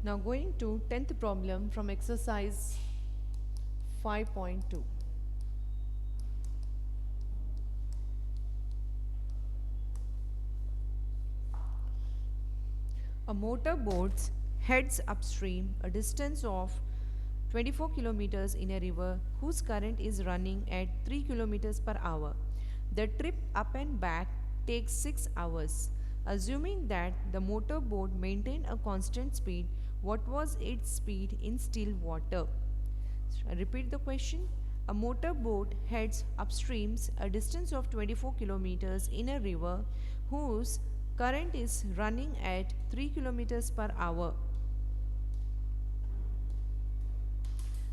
Now going to 10th problem from exercise 5.2. A motorboat heads upstream a distance of 24 kilometers in a river whose current is running at 3 kilometers per hour. The trip up and back takes 6 hours. Assuming that the motorboat maintained a constant speed, what was its speed in still water? I repeat the question. A motorboat heads upstreams a distance of 24 kilometers in a river whose current is running at 3 kilometers per hour.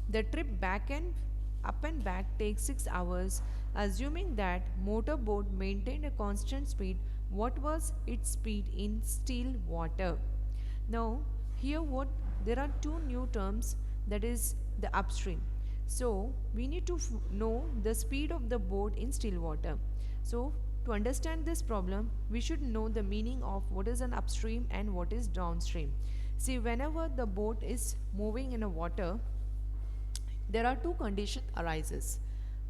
The trip back and up and back takes 6 hours. Assuming that motorboat maintained a constant speed, what was its speed in still water? Now, here what there are two new terms, that is the upstream. So, we need to know the speed of the boat in still water. So, to understand this problem, we should know the meaning of what is an upstream and what is downstream. See, whenever the boat is moving in a water, there are two condition arises.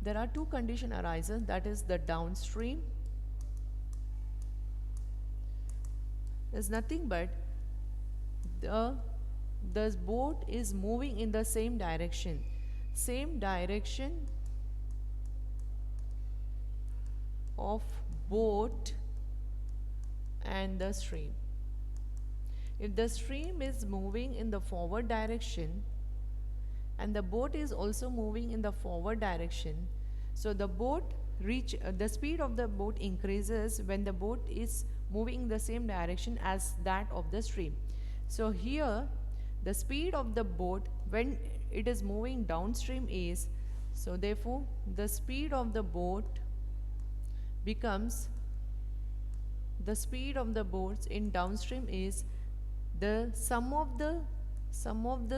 There are two condition arises, that is the downstream is nothing but the the boat is moving in the same direction of boat and the stream. If the stream is moving in the forward direction and the boat is also moving in the forward direction, so the speed of the boat increases when the boat is moving in the same direction as that of the stream. So here the speed of the boat when it is moving downstream is, so therefore the speed of the boat becomes, the speed of the boats in downstream is the sum of the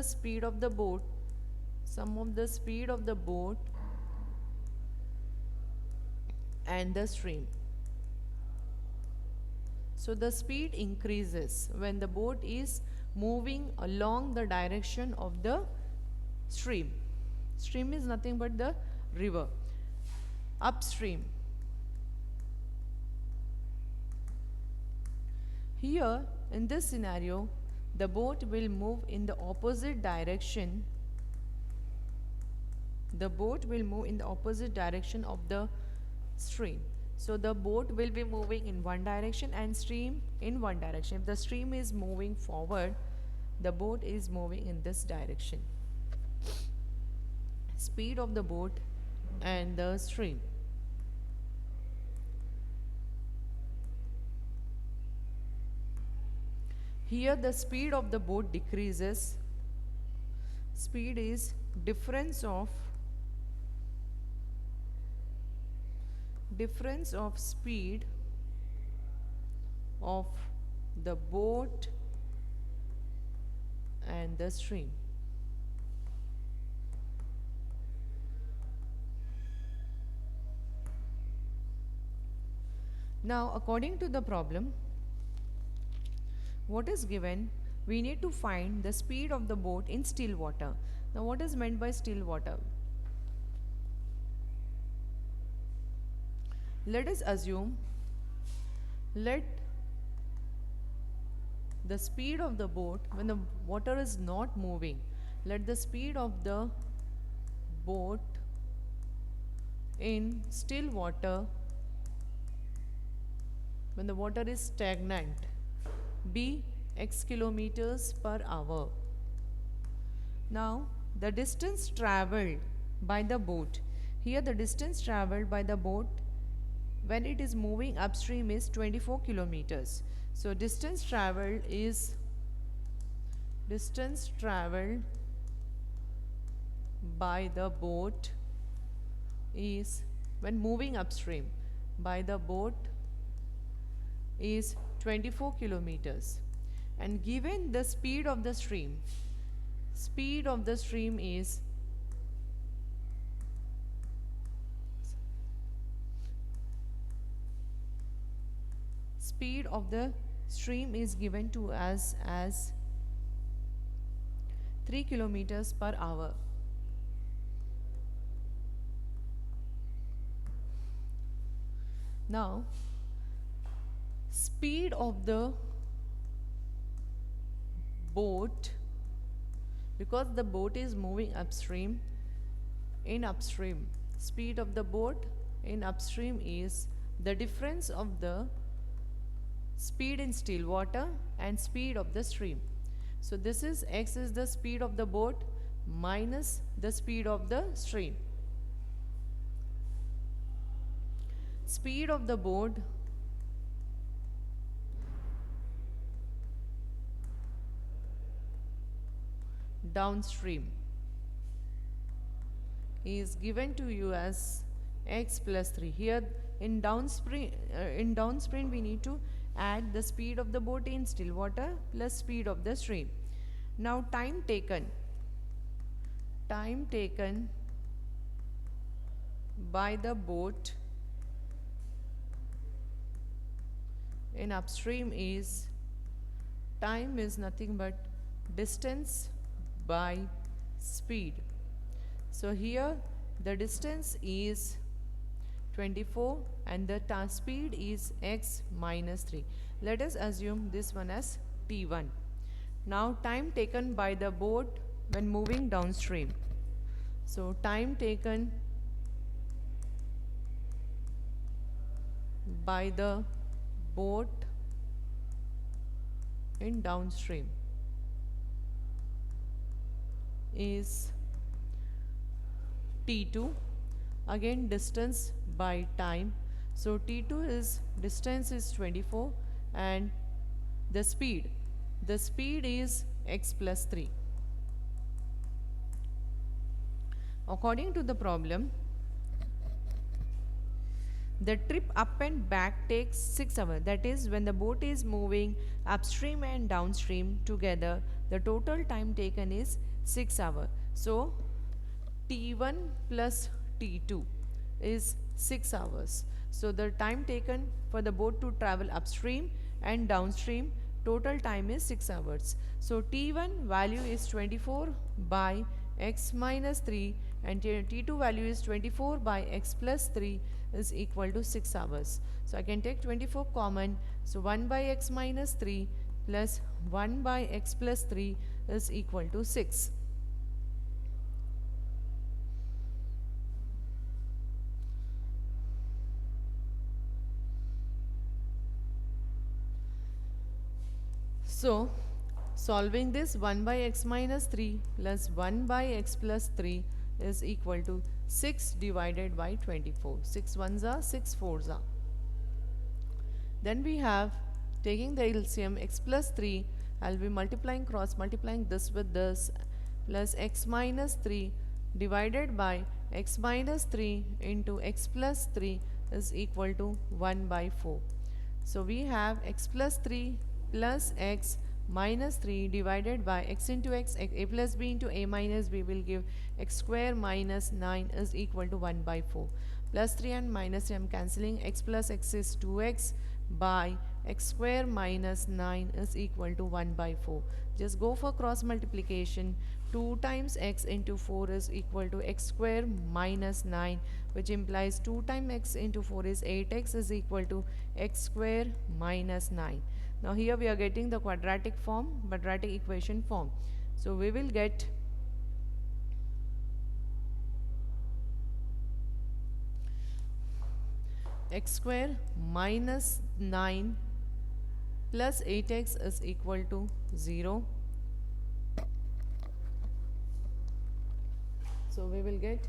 speed of the boat, sum of the speed of the boat and the stream. So the speed increases when the boat is moving along the direction of the stream. Stream is nothing but the river. Upstream. Here in this scenario, the boat will move in the opposite direction. The boat will move in the opposite direction of the stream. So the boat will be moving in one direction and stream in one direction. If the stream is moving forward, the boat is moving in this direction. Speed of the boat and the stream. Here the speed of the boat decreases. Speed is difference of speed of the boat and the stream. Now according to the problem, what is given, we need to find the speed of the boat in still water. Now what is meant by still water? Let us assume, let the speed of the boat when the water is not moving, let the speed of the boat in still water when the water is stagnant be x kilometers per hour. Now the distance travelled by the boat, here the distance travelled by the boat when it is moving upstream is 24 kilometers. So distance travelled by the boat is, when moving upstream by the boat, is 24 kilometers. And given the speed of the stream is speed of the stream is given to us as 3 kilometers per hour. Now, speed of the boat, because the boat is moving upstream, in upstream, speed of the boat in upstream is the difference of the speed in still water and speed of the stream. So this is x is the speed of the boat minus the speed of the stream. Speed of the boat downstream is given to you as x plus 3. Here in downstream we need to add the speed of the boat in still water plus speed of the stream. Now time taken by the boat in upstream is, time is nothing but distance by speed. So here the distance is 24 and the speed is x minus 3. Let us assume this one as t1. Now time taken by the boat when moving downstream. So time taken by the boat in downstream is t2, again distance by time. So t2 is distance is 24 and the speed is x plus 3. According to the problem, the trip up and back takes 6 hours. That is, when the boat is moving upstream and downstream together, the total time taken is 6 hours. So t1 plus t2 is 6 hours. So the time taken for the boat to travel upstream and downstream, total time is 6 hours. So t1 value is 24 by x minus 3 and t2 value is 24 by x plus 3 is equal to 6 hours. So I can take 24 common. So 1 by x minus 3 plus 1 by x plus 3 is equal to 6. So solving this, 1 by x minus 3 plus 1 by x plus 3 is equal to 6 divided by 24. 6 ones are 6 fours are. Then we have taking the LCM x plus 3, I'll be multiplying, cross multiplying this with this, plus x minus 3 divided by x minus 3 into x plus 3 is equal to 1 by 4. So we have x plus 3 plus x minus 3 divided by x into x, a plus b into a minus b will give x square minus 9 is equal to 1 by 4. Plus 3 and minus 3 I am cancelling, x plus x is 2x by x square minus 9 is equal to 1 by 4. Just go for cross multiplication. 2 times x into 4 is equal to x square minus 9, which implies 2 times x into 4 is 8x is equal to x square minus 9. Now here we are getting the quadratic equation form. So we will get x square minus 9 plus 8x is equal to 0. So we will get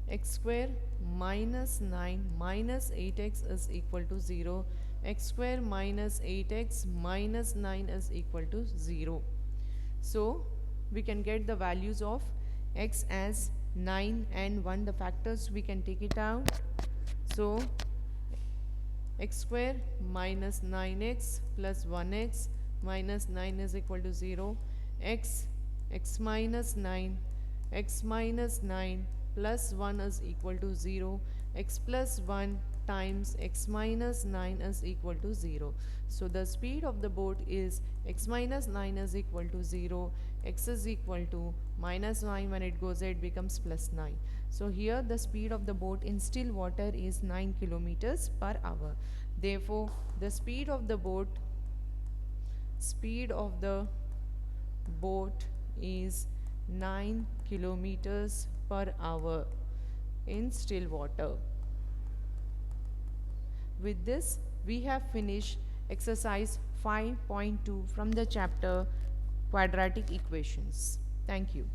x square minus 9 minus 8x is equal to 0. X square minus 8x minus 9 is equal to 0. So we can get the values of x as 9 and 1. The factors we can take it out. So x square minus 9x plus 1x minus 9 is equal to 0. X minus 9 plus 1 is equal to 0. X plus 1 times x minus 9 is equal to 0. So the speed of the boat is x minus 9 is equal to 0, x is equal to minus 9, when it goes it becomes plus 9. So here the speed of the boat in still water is 9 kilometers per hour. Therefore the speed of the boat is 9 kilometers per hour in still water. With this, we have finished exercise 5.2 from the chapter quadratic equations. Thank you.